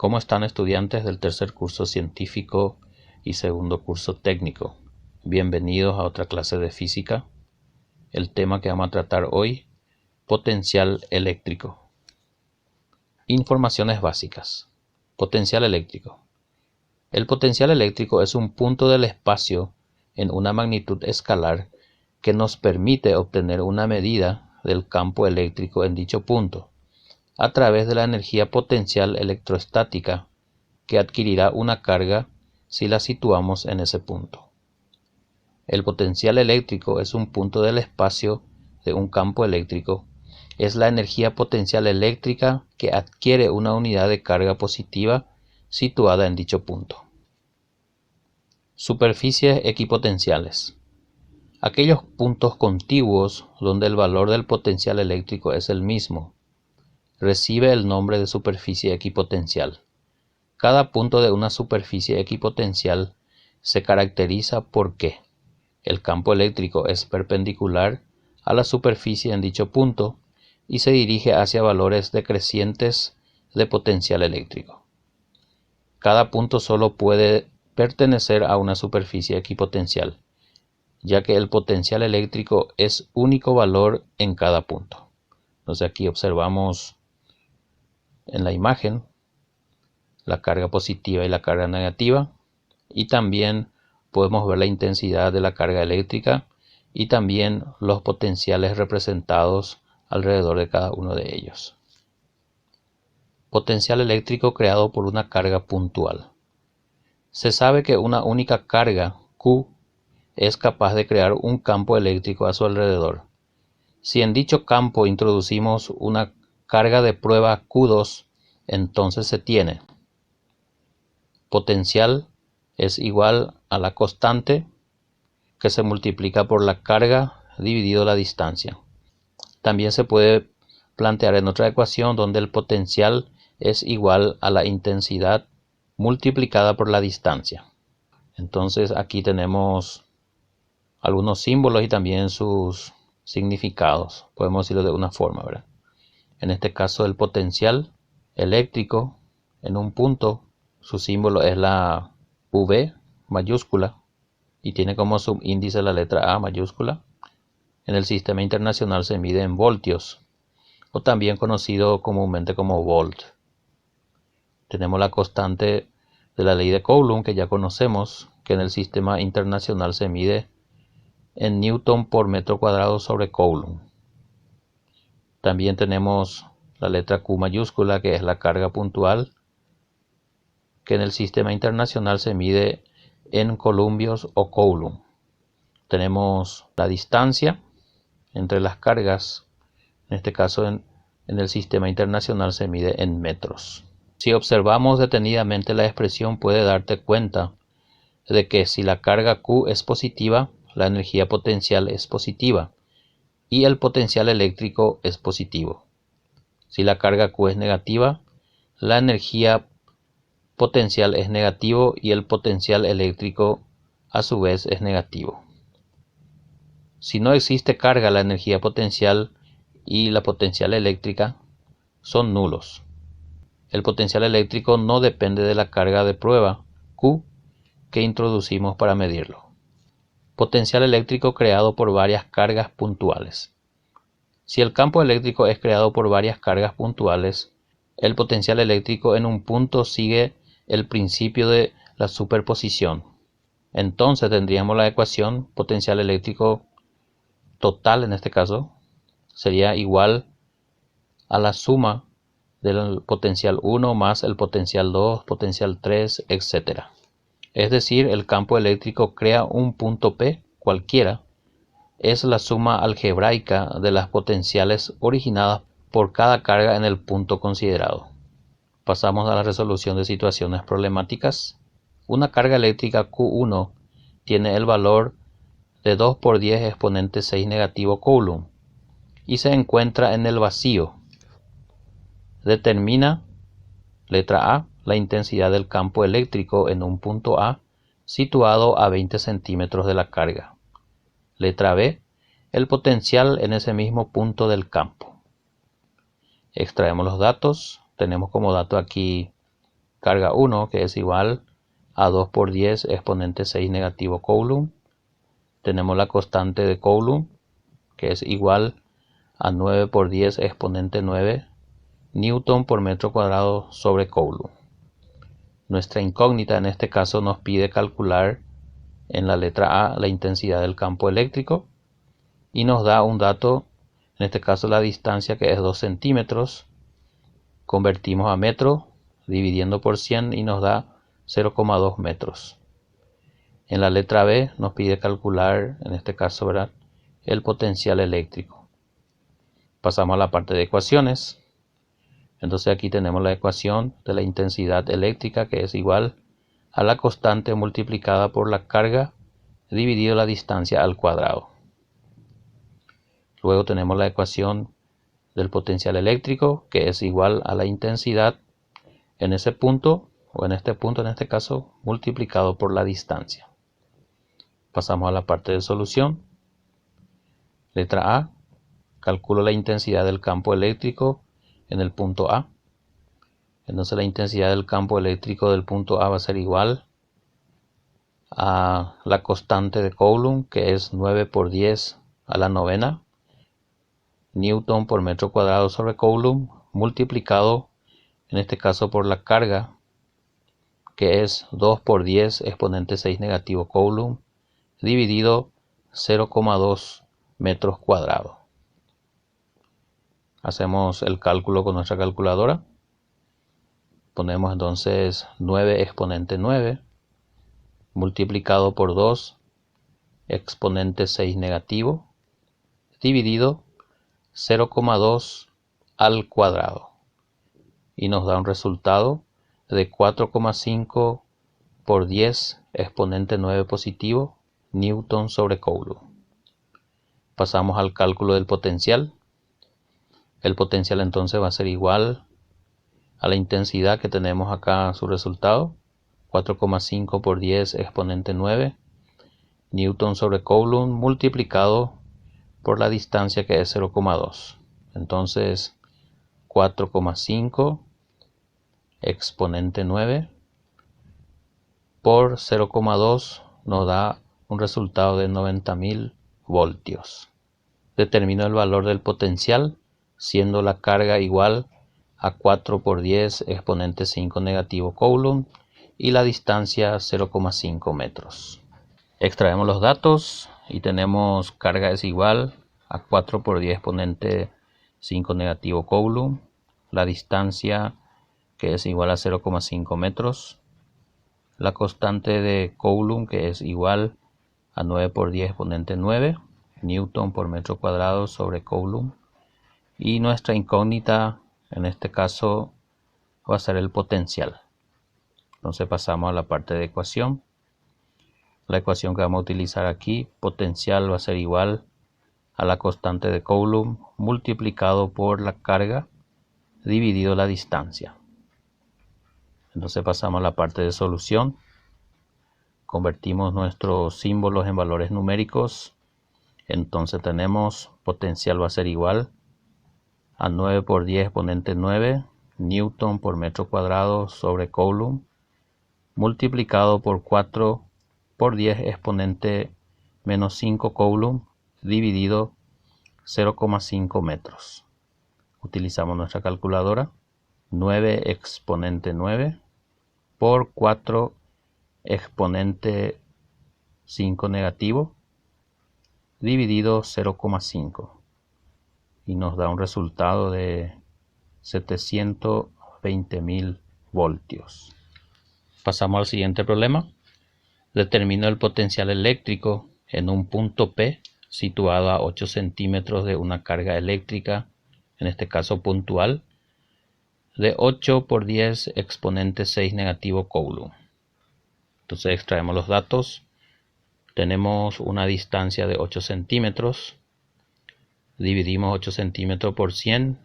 ¿Cómo están estudiantes del tercer curso científico y segundo curso técnico? Bienvenidos a otra clase de física. El tema que vamos a tratar hoy, potencial eléctrico. Informaciones básicas. Potencial eléctrico. El potencial eléctrico es un punto del espacio en una magnitud escalar que nos permite obtener una medida del campo eléctrico en dicho punto, a través de la energía potencial electrostática que adquirirá una carga si la situamos en ese punto. El potencial eléctrico es un punto del espacio de un campo eléctrico. Es la energía potencial eléctrica que adquiere una unidad de carga positiva situada en dicho punto. Superficies equipotenciales. Aquellos puntos contiguos donde el valor del potencial eléctrico es el mismo, recibe el nombre de superficie equipotencial. Cada punto de una superficie equipotencial se caracteriza porque el campo eléctrico es perpendicular a la superficie en dicho punto y se dirige hacia valores decrecientes de potencial eléctrico. Cada punto solo puede pertenecer a una superficie equipotencial, ya que el potencial eléctrico es único valor en cada punto. Entonces aquí observamos en la imagen la carga positiva y la carga negativa, y también podemos ver la intensidad de la carga eléctrica y también los potenciales representados alrededor de cada uno de ellos. Potencial eléctrico creado por una carga puntual. Se sabe que una única carga, Q, es capaz de crear un campo eléctrico a su alrededor. Si en dicho campo introducimos una carga de prueba Q2, entonces se tiene potencial es igual a la constante que se multiplica por la carga dividido la distancia. También se puede plantear en otra ecuación donde el potencial es igual a la intensidad multiplicada por la distancia. Entonces aquí tenemos algunos símbolos y también sus significados. Podemos decirlo de una forma, ¿verdad? En este caso el potencial eléctrico en un punto, su símbolo es la V mayúscula y tiene como subíndice la letra A mayúscula. En el sistema internacional se mide en voltios, o también conocido comúnmente como volt. Tenemos la constante de la ley de Coulomb, que ya conocemos, que en el sistema internacional se mide en Newton por metro cuadrado sobre Coulomb. También tenemos la letra Q mayúscula, que es la carga puntual, que en el sistema internacional se mide en columbios o coulomb. Tenemos la distancia entre las cargas, en este caso en el sistema internacional se mide en metros. Si observamos detenidamente la expresión, puede darte cuenta de que si la carga Q es positiva, la energía potencial es positiva y el potencial eléctrico es positivo. Si la carga Q es negativa, la energía potencial es negativo y el potencial eléctrico a su vez es negativo. Si no existe carga, la energía potencial y la potencial eléctrica son nulos. El potencial eléctrico no depende de la carga de prueba Q que introducimos para medirlo. Potencial eléctrico creado por varias cargas puntuales. Si el campo eléctrico es creado por varias cargas puntuales, el potencial eléctrico en un punto sigue el principio de la superposición. Entonces tendríamos la ecuación potencial eléctrico total, en este caso, sería igual a la suma del potencial 1 más el potencial 2, potencial 3, etc. Es decir, el campo eléctrico crea un punto P cualquiera, es la suma algebraica de las potenciales originadas por cada carga en el punto considerado. Pasamos a la resolución de situaciones problemáticas. Una carga eléctrica Q1 tiene el valor de 2 por 10 exponente 6 negativo Coulomb y se encuentra en el vacío. Determina, letra A, la intensidad del campo eléctrico en un punto A situado a 20 centímetros de la carga. Letra B, el potencial en ese mismo punto del campo. Extraemos los datos. Tenemos como dato aquí carga 1, que es igual a 2 por 10 exponente 6 negativo Coulomb. Tenemos la constante de Coulomb, que es igual a 9 por 10 exponente 9 Newton por metro cuadrado sobre Coulomb. Nuestra incógnita en este caso nos pide calcular en la letra A la intensidad del campo eléctrico y nos da un dato, en este caso la distancia, que es 2 centímetros. Convertimos a metro dividiendo por 100 y nos da 0,2 metros. En la letra B nos pide calcular, en este caso, ¿verdad?, el potencial eléctrico. Pasamos a la parte de ecuaciones. Entonces aquí tenemos la ecuación de la intensidad eléctrica, que es igual a la constante multiplicada por la carga dividido la distancia al cuadrado. Luego tenemos la ecuación del potencial eléctrico, que es igual a la intensidad en ese punto, o en este punto en este caso, multiplicado por la distancia. Pasamos a la parte de solución. Letra A. Calculo la intensidad del campo eléctrico en el punto A. Entonces la intensidad del campo eléctrico del punto A va a ser igual a la constante de Coulomb, que es 9 por 10 a la novena Newton por metro cuadrado sobre Coulomb, multiplicado en este caso por la carga, que es 2 por 10 exponente 6 negativo Coulomb, dividido 0,2 metros cuadrados. Hacemos el cálculo con nuestra calculadora. Ponemos entonces 9 exponente 9 multiplicado por 2 exponente 6 negativo dividido 0,2 al cuadrado. Y nos da un resultado de 4,5 por 10 exponente 9 positivo Newton sobre Coulomb. Pasamos al cálculo del potencial. El potencial entonces va a ser igual a la intensidad que tenemos acá, su resultado, 4,5 por 10 exponente 9 Newton sobre Coulomb, multiplicado por la distancia, que es 0,2. Entonces 4,5 exponente 9 por 0,2 nos da un resultado de 90.000 voltios. Determino el valor del potencial siendo la carga igual a 4 por 10 exponente 5 negativo Coulomb y la distancia 0,5 metros. Extraemos los datos y tenemos carga es igual a 4 por 10 exponente 5 negativo Coulomb, la distancia, que es igual a 0,5 metros, la constante de Coulomb, que es igual a 9 por 10 exponente 9 Newton por metro cuadrado sobre Coulomb, y nuestra incógnita en este caso va a ser el potencial. Entonces pasamos a la parte de ecuación. La ecuación que vamos a utilizar aquí, potencial va a ser igual a la constante de Coulomb multiplicado por la carga dividido la distancia. Entonces pasamos a la parte de solución. Convertimos nuestros símbolos en valores numéricos. Entonces tenemos potencial va a ser igual a 9 por 10 exponente 9 Newton por metro cuadrado sobre Coulomb, multiplicado por 4 por 10 exponente menos 5 Coulomb, dividido 0,5 metros. Utilizamos nuestra calculadora. 9 exponente 9 por 4 exponente 5 negativo, dividido 0,5. Y nos da un resultado de 720.000 voltios. Pasamos al siguiente problema. Determino el potencial eléctrico en un punto P situado a 8 centímetros de una carga eléctrica, en este caso puntual, de 8 por 10 exponente 6 negativo Coulomb. Entonces extraemos los datos. Tenemos una distancia de 8 centímetros. Dividimos 8 centímetros por 100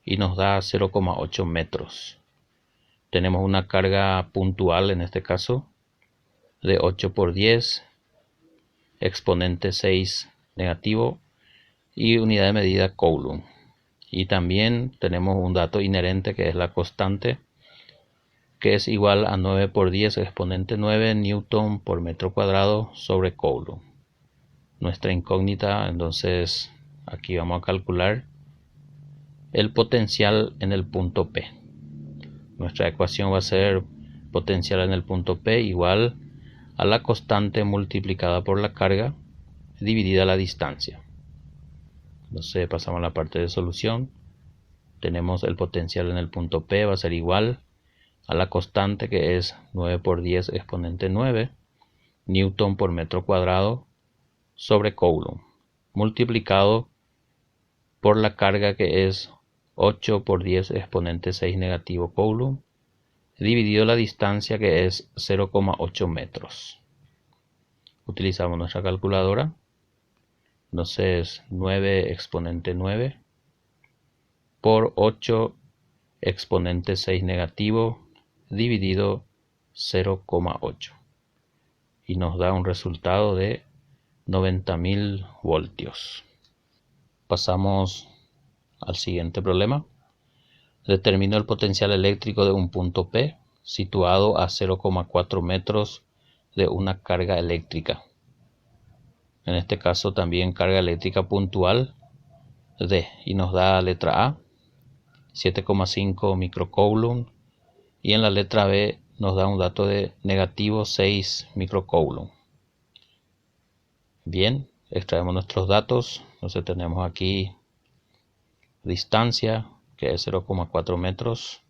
y nos da 0,8 metros. Tenemos una carga puntual, en este caso, de 8 por 10 exponente 6 negativo y unidad de medida Coulomb. Y también tenemos un dato inherente, que es la constante, que es igual a 9 por 10 exponente 9 newton por metro cuadrado sobre coulomb. Nuestra incógnita, entonces aquí vamos a calcular el potencial en el punto P. Nuestra ecuación va a ser potencial en el punto P igual a la constante multiplicada por la carga dividida la distancia. Entonces pasamos a la parte de solución. Tenemos el potencial en el punto P va a ser igual a la constante, que es 9 por 10 exponente 9 newton por metro cuadrado sobre coulomb, multiplicado por la carga, que es 8 por 10 exponente 6 negativo coulomb, dividido la distancia, que es 0,8 metros. Utilizamos nuestra calculadora. Entonces 9 exponente 9 por 8 exponente 6 negativo dividido 0,8 y nos da un resultado de 90.000 voltios. Pasamos al siguiente problema. Determino el potencial eléctrico de un punto P situado a 0,4 metros de una carga eléctrica. En este caso también carga eléctrica puntual D, y nos da letra A 7,5 microcoulomb, y en la letra B nos da un dato de negativo 6 microcoulomb. Bien, extraemos nuestros datos. Entonces tenemos aquí distancia, que es 0,4 metros.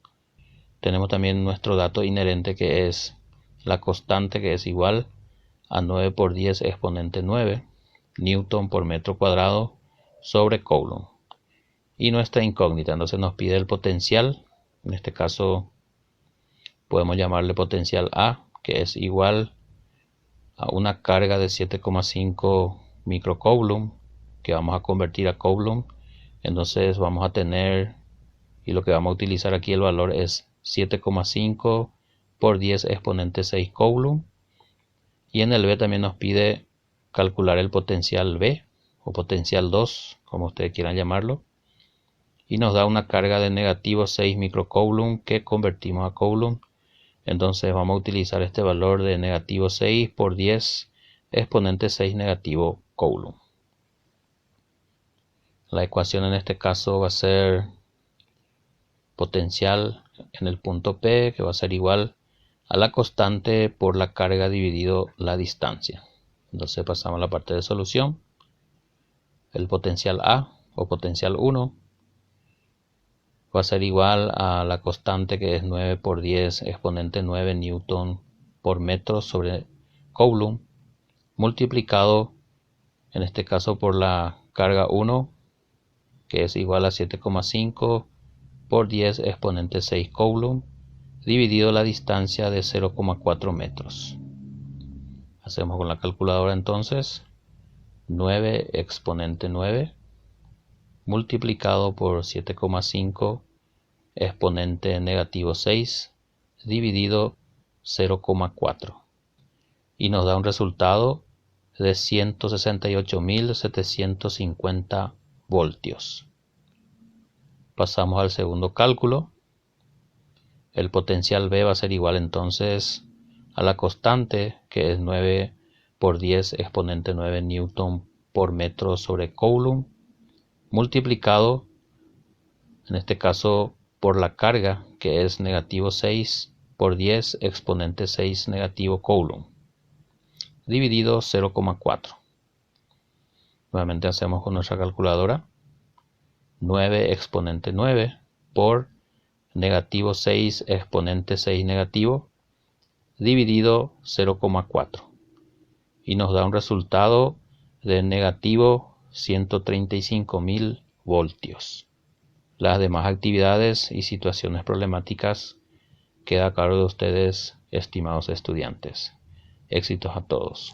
Tenemos también nuestro dato inherente, que es la constante, que es igual a 9 por 10 exponente 9 newton por metro cuadrado sobre coulomb. Y nuestra incógnita, entonces nos pide el potencial. En este caso podemos llamarle potencial A, que es igual a una carga de 7,5 microcoulomb, que vamos a convertir a coulomb. Entonces vamos a tener, y lo que vamos a utilizar aquí, el valor es 7,5 por 10 exponente 6 coulomb. Y en el B también nos pide calcular el potencial B o potencial 2, como ustedes quieran llamarlo, y nos da una carga de negativo 6 microcoulomb que convertimos a coulomb. Entonces vamos a utilizar este valor de negativo 6 por 10 exponente 6 negativo coulomb. La ecuación en este caso va a ser potencial en el punto P, que va a ser igual a la constante por la carga dividido la distancia. Entonces pasamos a la parte de solución. El potencial A o potencial 1 va a ser igual a la constante, que es 9 por 10 exponente 9 newton por metro sobre coulomb, multiplicado en este caso por la carga 1, que es igual a 7,5 por 10 exponente 6 coulomb, dividido la distancia de 0,4 metros. Hacemos con la calculadora entonces 9 exponente 9 multiplicado por 7,5 exponente negativo 6 dividido 0,4, y nos da un resultado de 168.750 voltios. Pasamos al segundo cálculo. El potencial B va a ser igual entonces a la constante, que es 9 por 10 exponente 9 newton por metro sobre coulomb, multiplicado en este caso por la carga, que es negativo 6 por 10 exponente 6 negativo coulomb, dividido 0,4. Nuevamente hacemos con nuestra calculadora 9 exponente 9 por negativo 6 exponente 6 negativo dividido 0,4, y nos da un resultado de negativo 135.000 voltios. Las demás actividades y situaciones problemáticas queda a cargo de ustedes, estimados estudiantes. Éxitos a todos.